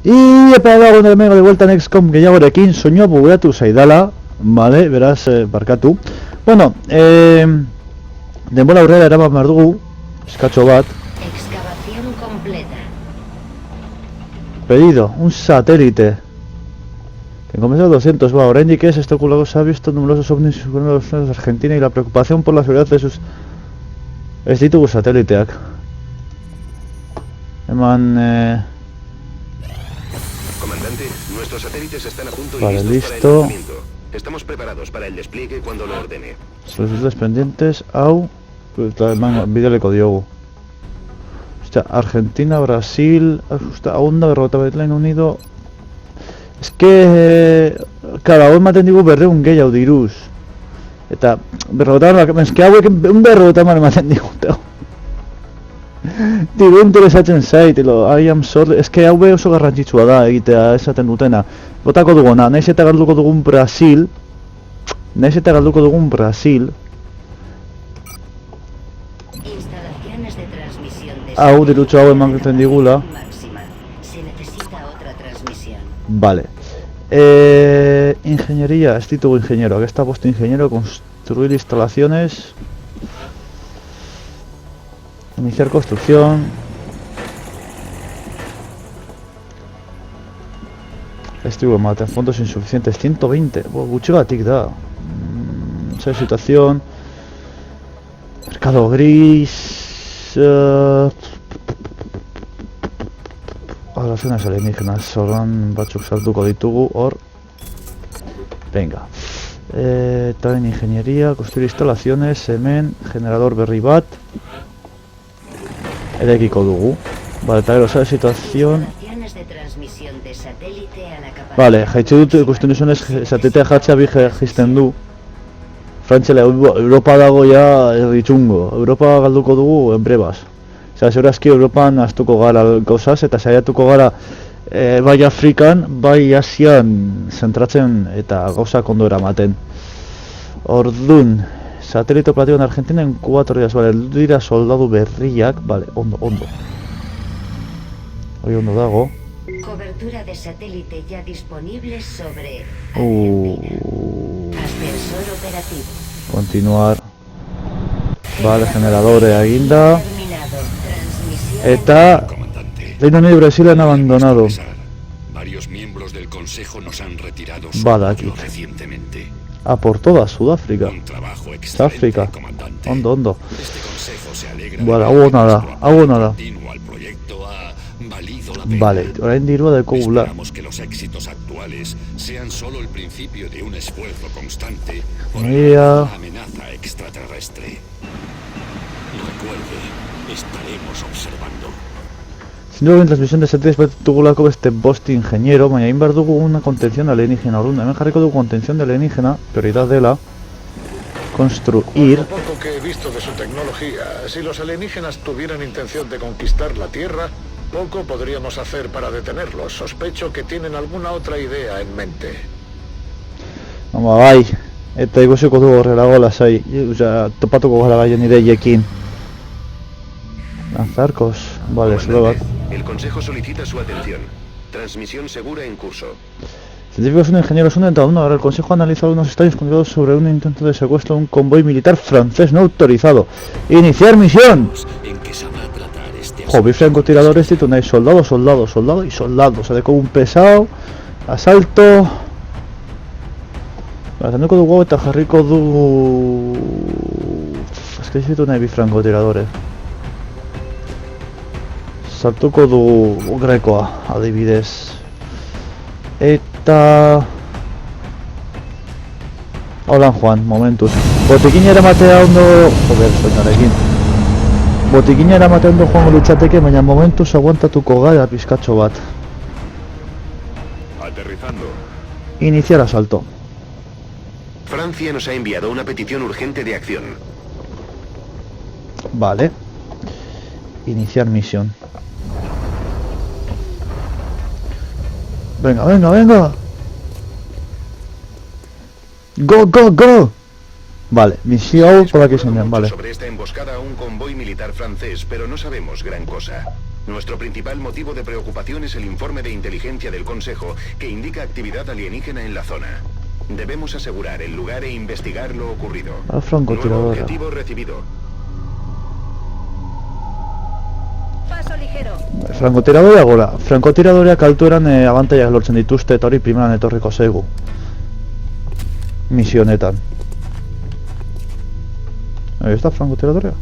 Y he pagado un enemigo de vuelta en XCOM que ya gorekin soñó bugatu zaidala. Vale, beraz, barkatu. Bueno, denbora aurrera eraman behar dugu, eskatxo bat. Excavación completa. Pedido, un satélite. Que comenzó 200, va, oraindik ez, este culo se ha visto numerosos ovnis en los de Argentina y la preocupación por la seguridad de sus... Ez ditugu sateliteak. Eman, Comandante, nuestros satélites están a punto y Vale, listos listo. para el lanzamiento. Estamos preparados para el despliegue cuando lo ordene. solicitudes pendientes, hau... Bidealeko diogu. Ostia, Argentina, Brasil... Ostia, onda, berrogeta Reino Unido... Es que... Claro, hau ematen digu berreun gehiago diruz. Eta... Berrogeta... Es que hauek un berrogeta ematen digute. Diru interesatzen zait, I am sorry... Es que hau be oso garrantzitsua da egitea esaten dutena. Botako duguna, naiz eta galduko dugun Brasil... Naiz eta galduko dugun Brasil... Instalaciones de transmisión de Hau dirutxo hau ematen digula. máxima. Se necesita otra transmisión. Vale. Ingeniería, ez ditugu ingeniero. Aquí está puesto ingeniero, construir instalaciones. Iniciar construcción. Estuvo mate, fondos insuficientes, 120. Gutxigatik da. Esa situación. Mercado gris. Relaciones alienígenas, ordan batzuk saltuko ditugu, hor. Venga. También ingeniería, construir instalaciones, hemen, generador berri bat. Erekiko dugu. Vale, eta gero, esa situación. Instalaciones de transmisión de satélite a la capacidad. Vale, jaitxe dut ikusten duzunez, sateltea jatzea bi jisten du. Frantziala, Europa dago ja erritxungo. Europa galduko dugu enbrebas. Osea, segurazki Europan astuko gara gauzaz eta saiatuko gara bai Afrikan, bai Asian zentratzen eta gauzak ondo eramaten. Ordun, satélite operativo en Argentina en 4 días, vale, dira soldadu berriak, vale, ondo. Hoi ondo dago. Cobertura de satélite ya disponible sobre ascensor operativo. Continuar. Vale, generadore eginda. Terminado. Transmisión. Eta Comandante. Reino Unido y Brasil han abandonado. Varios miembros del Consejo nos han retirado Badakit. recientemente. A por toda Sudáfrica. Un trabajo África. excelente, comandante. Ondo. Este consejo se alegra Vale, de que hago nada, nuestro hago apoyo nada. continuo al proyecto ha valido la pena. Vale, orain dirua daukagula. Esperamos que los éxitos actuales sean solo el principio de un esfuerzo constante por Mira. la amenaza extraterrestre. Recuerde, estaremos observando. Sin duda en transmisión de satélites bat dugulako beste bost ingeniero, baina egin behar dugu una contención alienígena. Orduan, hemen jarriko dugu contención de alienígena, prioridad dela, construir. Por lo poco que he visto de su tecnología, si los alienígenas tuvieran intención de conquistar la Tierra, poco podríamos hacer para detenerlos. Sospecho que tienen alguna otra idea en mente. Hama bai, eta ikusiko dugu horrelago lasai, osea, topatuko gara gaien ideiekin. Lanzarkos, vale, solo bat. El Consejo solicita su atención. Transmisión segura en curso. Científicos son ingenieros uno eta uno. Ahora el Consejo ha analizado unos estudios controlados sobre un intento de secuestro de un convoy militar francés no autorizado. ¡Iniciar misión! ¿En qué sabrá tratar este Joder, francotiradores ditu nahi, soldado y soldado. O sea, deko un pesado, asalto... Tenduko dugu eta jarriko du... Es que ditu nahi bi francotiradores. Sartuko du grekoa, adibidez. Eta... Hola Juan, momentuz. Botikina eramatea ondo... Joder, soinarekin. Botikina eramatea ondo joango litzateke, baina momentuz aguantatuko gara pizkatxo bat. Aterrizando. Iniciar asalto. Francia nos ha enviado una petición urgente de acción. Vale. Iniciar misión. Venga, venga, venga. Go, go, go. Vale, misión por aquí se me vale. Sobre esta emboscada a un convoy militar francés, pero no sabemos gran cosa. Nuestro principal motivo de preocupación es el informe de inteligencia del Consejo que indica actividad alienígena en la zona. Debemos asegurar el lugar e investigar lo ocurrido. La francotiradora. Nuevo objetivo recibido. Paso ligero. Frankotiradorea gora. Frankotiradoreak altueran abantaiak lortzen dituzte eta hori primeran etorriko zaigu. Misio honetan. Ahí está frankotiradorea.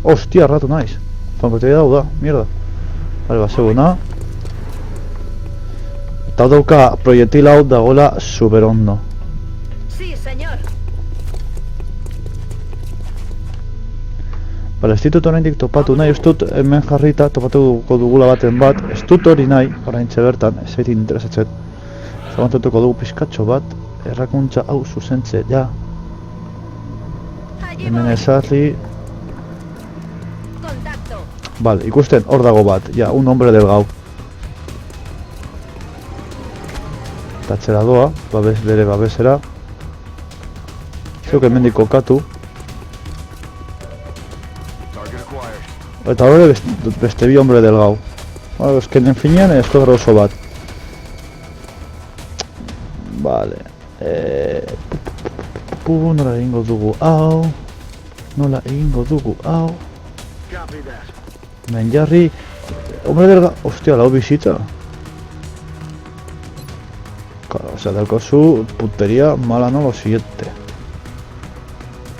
Hostia, ratu naiz. Frankotirador da, mierda. Vale, baseguna. Eta dauka proiektil hau dagoela super ondo. Sí, señor. Bale, ez ditut oraindik topatu nahi, ez dut hemen jarrita topatuko dugula baten bat, ez dut hori nahi, oraintxe bertan, ez zait interesatzen. Zabantutuko dugu pizkatxo bat, errakuntza hau zuzentze, ja. Allí Hemen voy. ezarri, Contacto. bale, ikusten hor dago bat, ja, un hombre delgau. Eta atzera doa, bere babesera. Zeuk hemendik kokatu. Eta hori beste bi hombre delgau. Bueno, eskenen finean esto grosso bat. Vale. Nola egingo dugu hau. Nola egingo dugu hau. Men jarri. Hombre delgau. Hostia, lau bizita. O sea, daukazu putería mala no lo siguiente.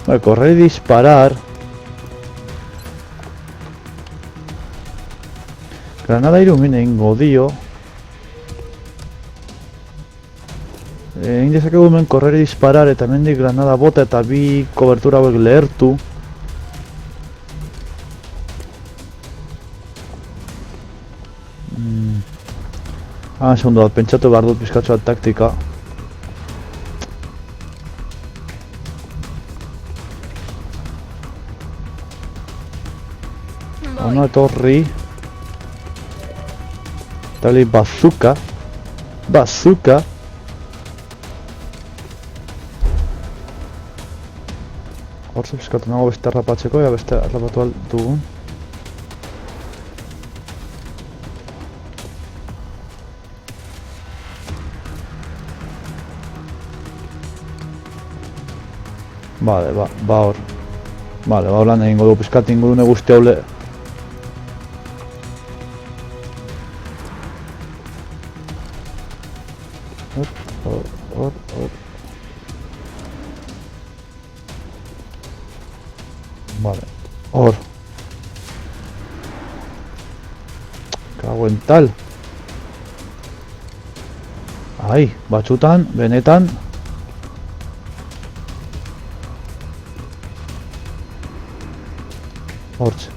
Vale, correr y disparar. Granada ilumina egingo dio. Egin dezakegu hemen correr y disparar eta hemendik granada bota eta bi kobertura hauek lehertu. Segundo bat, pentsatu behar dut pizkatxo bat taktika. Ona etorri. Eta hori bazooka. Bazooka. Hortze pizkatu nago beste harrapatzeko, ea beste harrapatu dugun. Vale, ba hor. Vale, ba holan egingo du pizkat ingurune guzti haule. Hor. Vale, hor. Kago en tal. Ai, batzutan, benetan. Hortxe.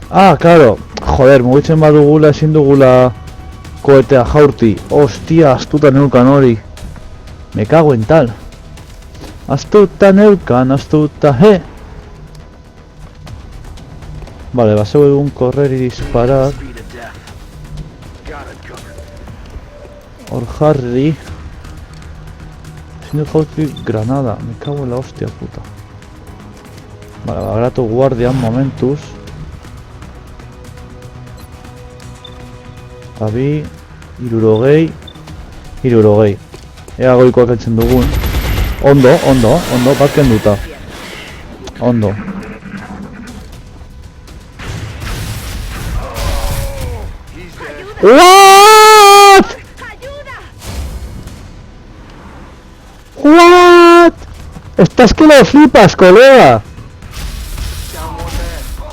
Ah, claro. Joder, mugitzen badugula ezin dugula koetea jaurti. Hostia, astuta neukan hori. Me cago en tal. Astuta neukan, astuta, Vale, baseu egun correr y disparar. Hor jarri. Ezin dut jaurti granada. Me cago en la hostia puta. Vale, bagratu guardian momentuz. Abi, irurogei. Ea goikoak entzen dugun. Ondo, bat kenduta. Ondo. What? What? Estás que lo flipas, colega.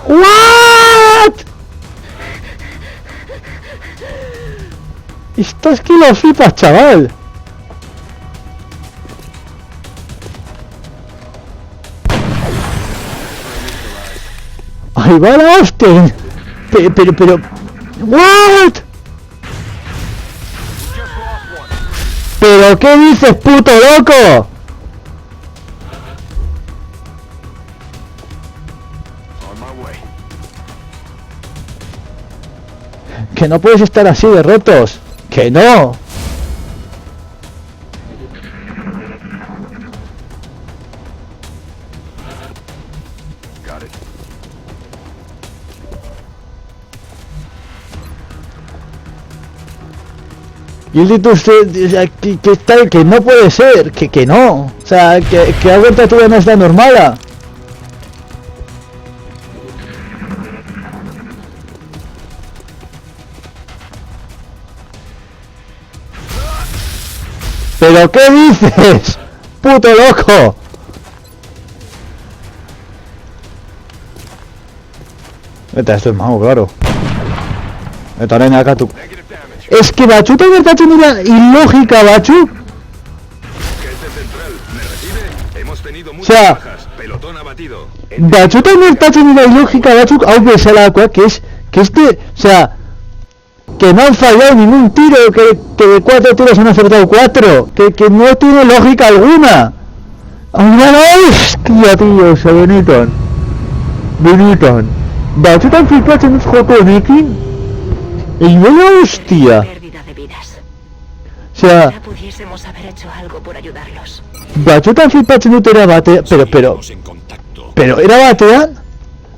What? Estás que lo flipas, chaval. Ahí va la hostia. Pero... What? ¿Pero qué dices, puto loco? Que no puedes estar así de rotos. ¡Que no! Y el dito usted, o sea, que no puede ser, que no. O sea, que algo en tu no está normal. ¿Pero qué dices? ¡Puto loco! Esto es mago, claro. Eta orain akatu. Es que Batxuta gertatzen dira ilógica, Batxu. O sea, Batxuta gertatzen dira ilógica, Batxu, hau bezalakoak, que es de, o sea, que no han fallado ningún tiro, que de 4 tiros han acertado 4, que no tiene lógica alguna. ¡Una hostia, tío! Se Benetton. Batxutan flipatzen dut joko honekin. Y una hostia. Pérdida de vidas. O sea, Ya pudiésemos haber hecho algo por ayudarlos. Batxutan flipatzen dut era batean, pero era batean,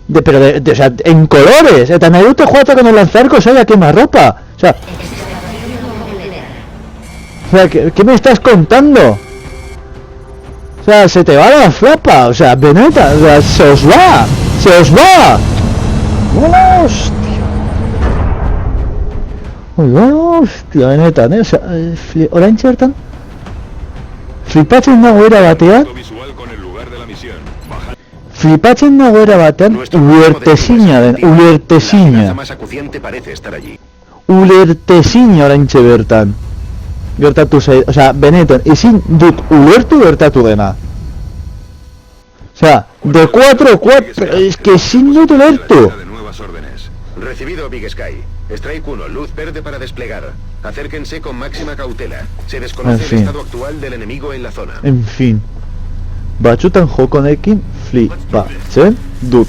o sea, en colores, eta nahi dute juega con el lanzarco, o sea, a quemarropa. O sea, ¿qué me estás contando? O sea, se te va la flapa, o sea, Beneta, o sea, se os va. Hostia, Benetan, o sea, oraintxe bertan flipatzen dago era batean, ulertezina oraintxe bertan gertatu zait, o sea, Benetton, ezin dut ulertu gertatu dena. O sea, de 4-4, es que ezin dut ulertu. Recibido, Big Sky. Strike 1, luz verde para desplegar. Acérquense con máxima cautela. Se desconoce el estado actual del enemigo en la zona. En fin. Batxutan joko honekin flipatzen dut.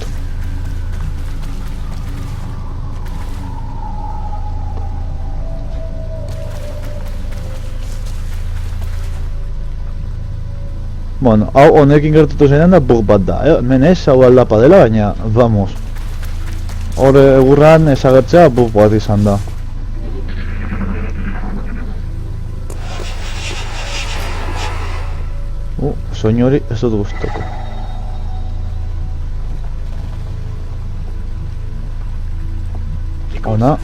Bueno, hau honekin gertatu zenean da bug bat da, hemen ez, hau aldapa dela, baina, vamos. Hor egurran ezagertzea bug bat izan da. Soinu hori ez dut gustoko. Ona.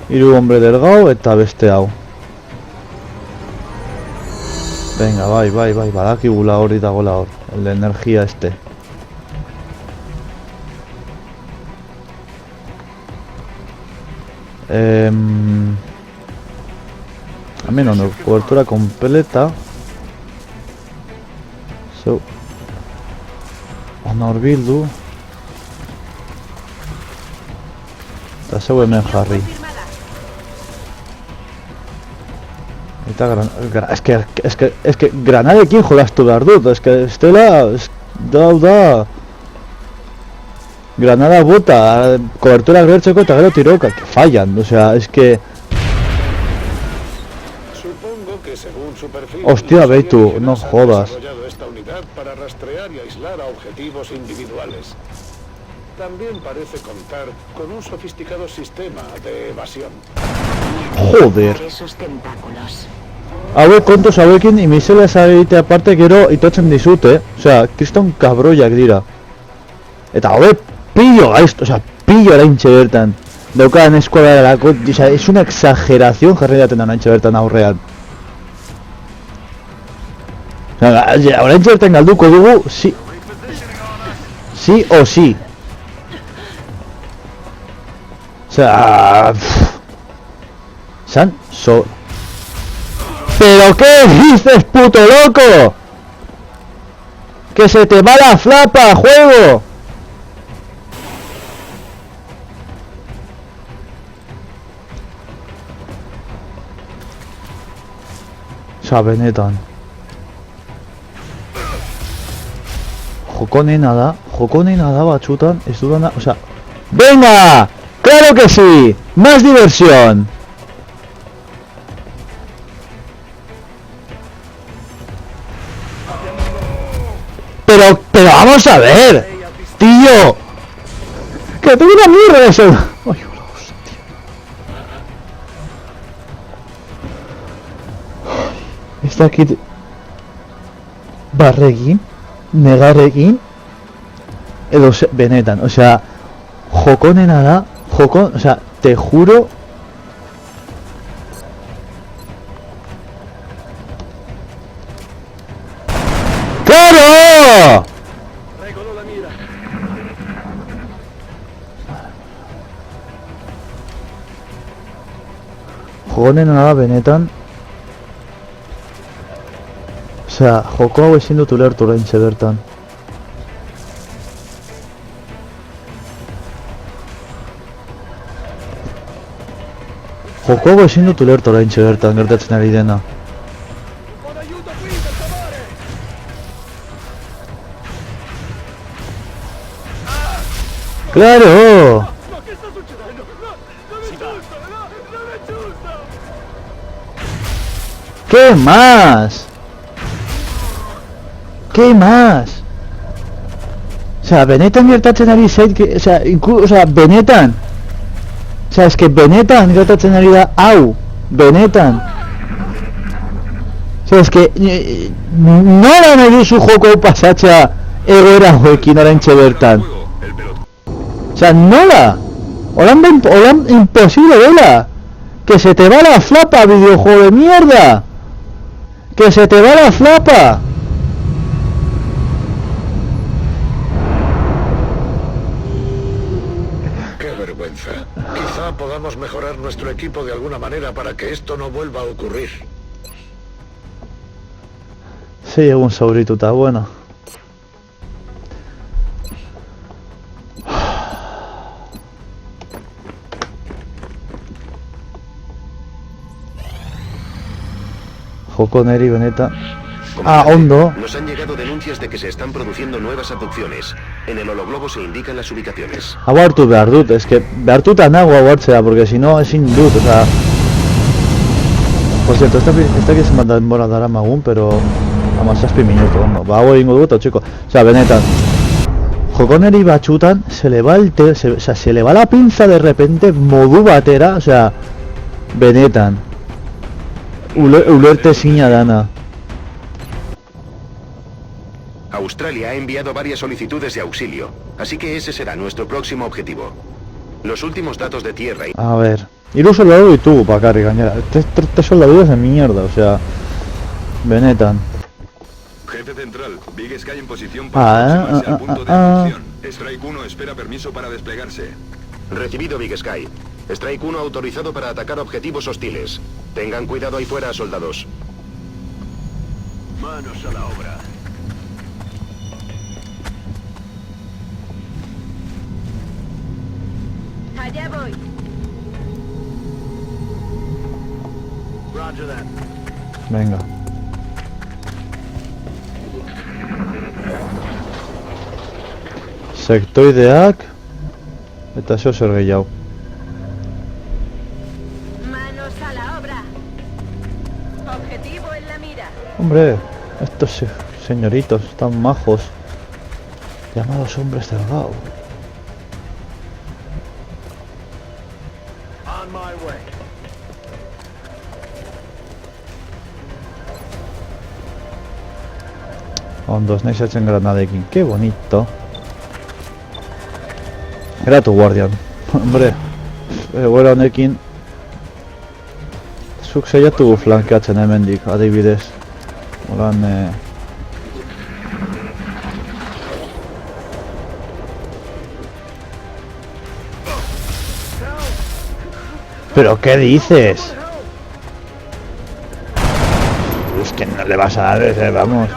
Hiru hombre delgado eta beste hau. Venga, bai, badakigula hori dagoela hor, el de energía este. Hemen ono, cobertura completa. So, ona hor bildu. Eta zeu hemen jarri. Eta es que granadekin jolastu behar dut, es que estela, da granada bota, cobertura gertzeko eta gero tiroka, que fallan, o sea, es que... Supongo que según su perfil, hostia, Beitu, no jodas. desarrollado esta unidad para rastrear y aislar a objetivos individuales. También parece contar con un sofisticado sistema de evasión. Joder. Esos tentáculos. Hauek kontuz hauekin imizela ezagitea aparte gero itotzen dizute, osea, kriston kabroiak dira. Eta hauek pillo gaizto, osea, pillo eraintxe bertan. Daukadan eskualarako, osea, es una exageración jarri daten da oraintxe bertan aurrean. Osea, oraintxe bertan galduko dugu, sí o sí. O sea, ¿Pero qué dices, puto loco? ¡Que se te va la flapa, juego! Benetan. Joko nena da batxutan, ez dudana, o sea... ¡Venga! ¡Claro que sí! ¡Más diversión! Pero vamos a ver, tío. ¡Que tengo una mierda eso! ¡Ay, hostia! Ez dakit barrekin, negarekin, edo benetan, osea, jokonena da, osea, te juro. ¡Claro! Jokonena da benetan. Osea, joko hau ezin dut ulertu oraintxe bertan. Joko hau ezin dut ulertu oraintxe bertan gertatzen ari dena. Claro! ¿Qué más? ¿Qué más? O sea, benetan gertatzen ari zait, o sea, benetan. O sea, es que benetan gertatzen ari da, hau, benetan. O sea, es que nola nahi duzu joko pasatzea egoera hoekin oraintxe bertan. O sea, nola? Holan imposible dela. Que se te va la flapa, videojuego de mierda. Que se te va la flapa. Qué vergüenza. Quizá podamos mejorar nuestro equipo de alguna manera para que esto no vuelva a ocurrir. Sí, egun zaurituta, bueno. Joko neri benetan. Ah, ondo. Nos han llegado denuncias de que se están produciendo nuevas abducciones. En el hologlobo se indican las ubicaciones. Hau hartu behar dut, eske behartuta nago hau hartzea, porque si no ezin dut, o sea... Por cierto, ez dakit zenbat denbora daramagun, pero... 17 minuto, ondo. Ba, hau egingo dut, txiko. O sea, benetan. Jokoneri batxutan, se le va el o sea, se le va la pinza de repente modu batera, o sea... Benetan. Ulerte zina dana. Australia ha enviado varias solicitudes de auxilio, así que ese será nuestro próximo objetivo. Los últimos datos de tierra y... A ver... Hiru soldadu ditugu bakarrik gainera. Tres soldaduras de mierda, o sea... Benetan. Jefe central, Big Sky en posición para aproximarse al punto de abducción. Strike 1 espera permiso para desplegarse. Recibido, Big Sky. Strike 1 autorizado para atacar objetivos hostiles. Tengan cuidado ahí fuera, soldados. Manos a la obra. Allá voy. Roger that. Venga. Sektoideak eta zeo zer gehiago. Manos a la obra. Objetivo en la mira. Hombre, estos señoritos tan majos, llamados hombres delgados. On my way. Ondo, esnaizatzen granadekin, qué bonito. Era tu guardian. Hombre, egoera honekin zuk saiatu flankeatzen hemendik, adibidez. Horan, ¿Pero qué dices? Es que no le vas a dar, vamos.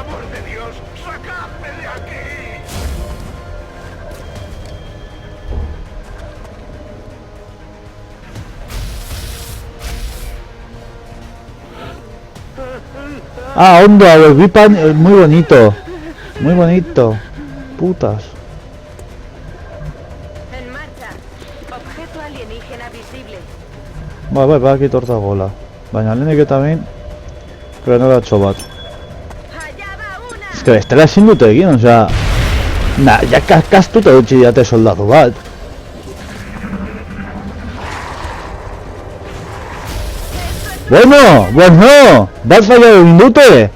Ah, hondo, los Vipan, muy bonito. Muy bonito. Putas. En marcha. Objeto alienígena visible. Bai, aquí torta gola. Baina lehenik eta behin granadatxo bat. Allá va una. Ez que bestela ezin dute egin, osea... Ja kastuta dutxi diate soldatu bat. Bueno! Bat fallatu egin dute!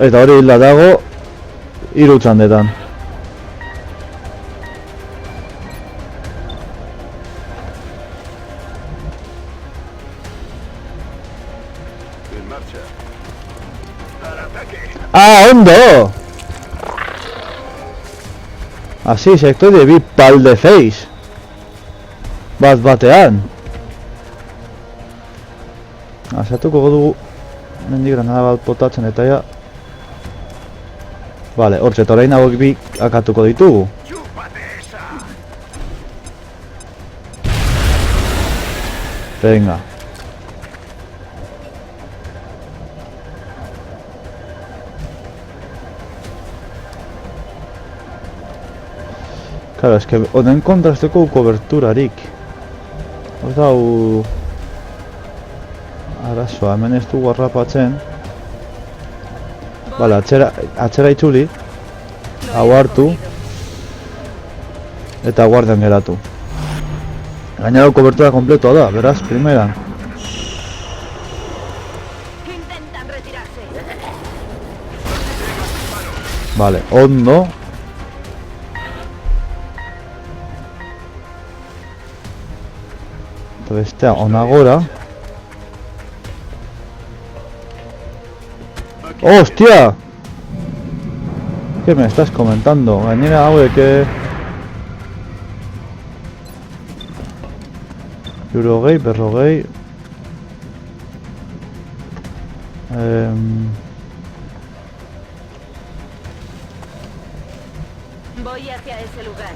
Eta hori hilda dago 3 txandetan. En marcha. ¡Al ataque! Ah, ondo! Así, sektoide bi palde face. Bat batean. Asatuko dugu mendik granada bat potatzen eta ja. Vale, hortxe, eta orain hauek bi akatuko ditugu. Venga. Claro, es que honen kontra ez dugu koberturarik. Hor dau... Arazoa, hemen ez dugu harrapatzen. Bale, atzera itzuli. Hau hartu. Eta guardian geratu. Gainera kobertura kompletoa da, beraz, primeran. Intentan retirarse. Vale, ondo. Eta bestea onagora. ¡Hostia! ¿Qué me estás comentando? Gainera hauek Eurogei, berrogei... Voy hacia ese lugar.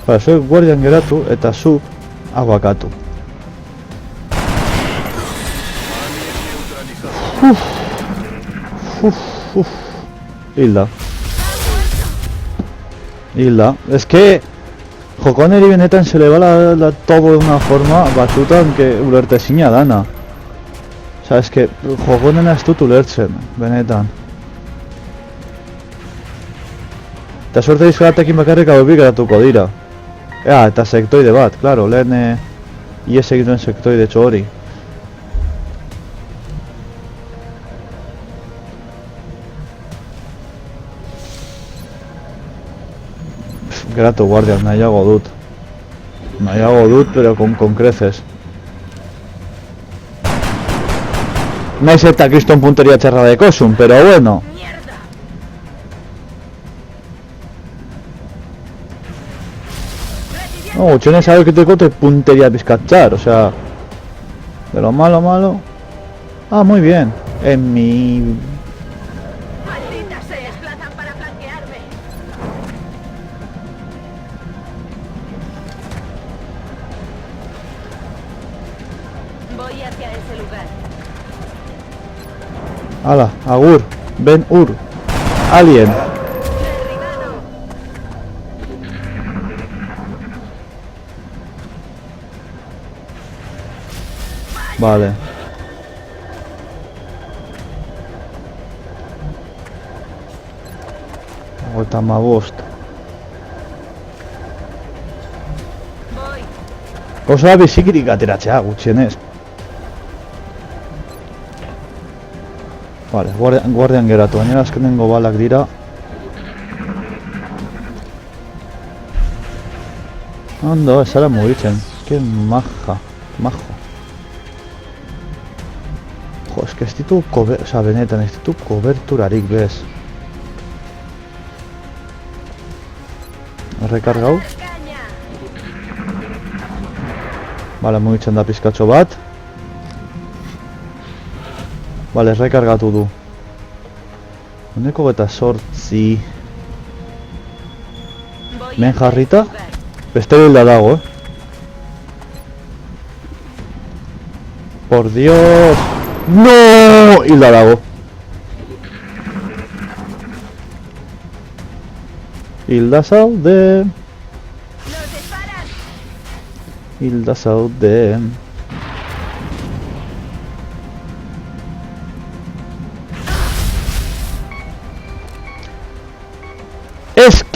Para, zuek guardian geratu eta zuk abakatu. Hilda. Es que jokoneri benetan se le va todo de una forma batzutan que ulertezina dana. O sea, es que jokonena ez dut ulertzen, benetan. Eta suerte dizkaratekin bakarrik hau bi geratuko dira. Eta sektoide bat, claro, lehen ies egiten sektoide hori. Geratu guardian, nahiago dut, pero con creces. Naiz eta kriston punteria txarra dekosun, pero bueno. No, gutxenez haueketeko te punteria pizkatxar, o sea... De lo malo... Ah, muy bien. En mi... ¡Malditas se desplazan para flanquearme! Voy hacia ese lugar. Hala, agur, Ben Hur, Alien. Derribado. Vale. Eta mabost. Voy. Gauza bizikirik ateratzea, gutxienez. Vale, guardian geratu, gainera azkenengo balak dira. Ondo, ez zara mugitzen. Que majo. Jo, es que ez ditu benetan, ez ditu koberturarik bez. Rekargau. Caña. Vale, mugitzen da pizkatxo bat. Vale, rekargatu du. Uneko eta sortzi. Voy Men hacia jarrita? ese lugar. Beste hilda dago, Por Dios. No! Hilda dago. Hilda zaude. ¡Nos disparan! Hilda zaude.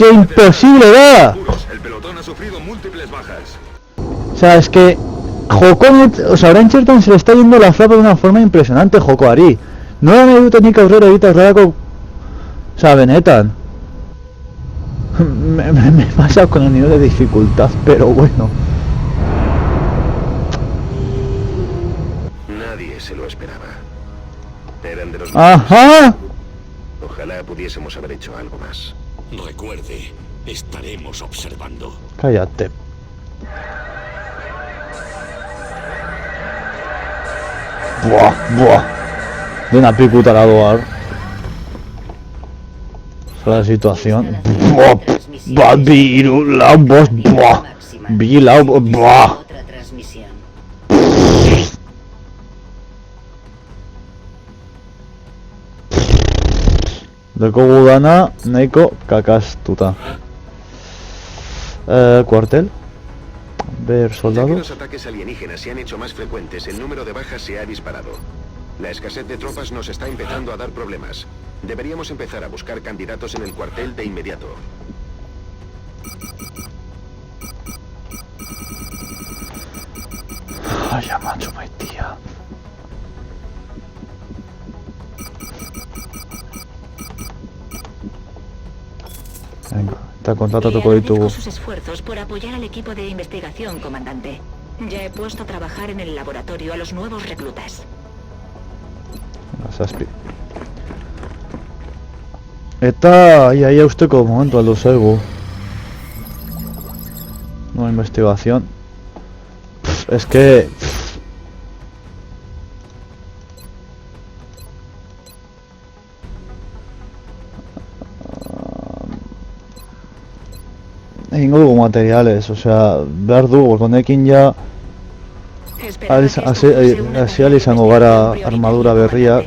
que imposible da! El pelotón ha sufrido múltiples bajas. O sea, es que Jokonet, o sea, orain txertan se le está yendo la flapa de una forma impresionante Jokoari. No da nahi dute nik aurrera egitea o sea, benetan. Me he pasado con el nivel de dificultad, pero bueno. Nadie se lo esperaba. Eran de los... ¡Ajá! Ojalá pudiésemos haber hecho algo más. Recuerde, estaremos observando. Cállate. Buah. De una picuta la doar. La situación. Buah, virulau, buah. Vilau, buah. Otra transmisión. Dekogu dana, nahiko kakastuta. Cuartel. Ver Ya que soldados. los ataques alienígenas se han hecho más frecuentes, el número de bajas se ha disparado. La escasez de tropas nos está empezando a dar problemas. Deberíamos empezar a buscar candidatos en el cuartel de inmediato. Ay, ya macho, mi tía. Venga, eta kontatatuko ditugu. Sus esfuerzos por apoyar al equipo de investigación, comandante. Ya he puesto a trabajar en el laboratorio a los nuevos reclutas. Zazpi. Eta ia usteko momentu aldo zaigu. Nueva investigación. Es que... egingo dugu materiales, o sea, behar dugu, honekin ja hasi izango gara armadura berriak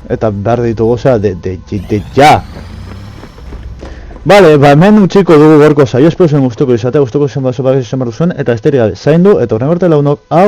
eta behar ditugu, osea, de ja. Vale, ba hemen utziko dugu gorko saio, espero zen guztuko izatea, guztuko zen bat zuen, eta esteria zaindu, eta horren arte launok, hau!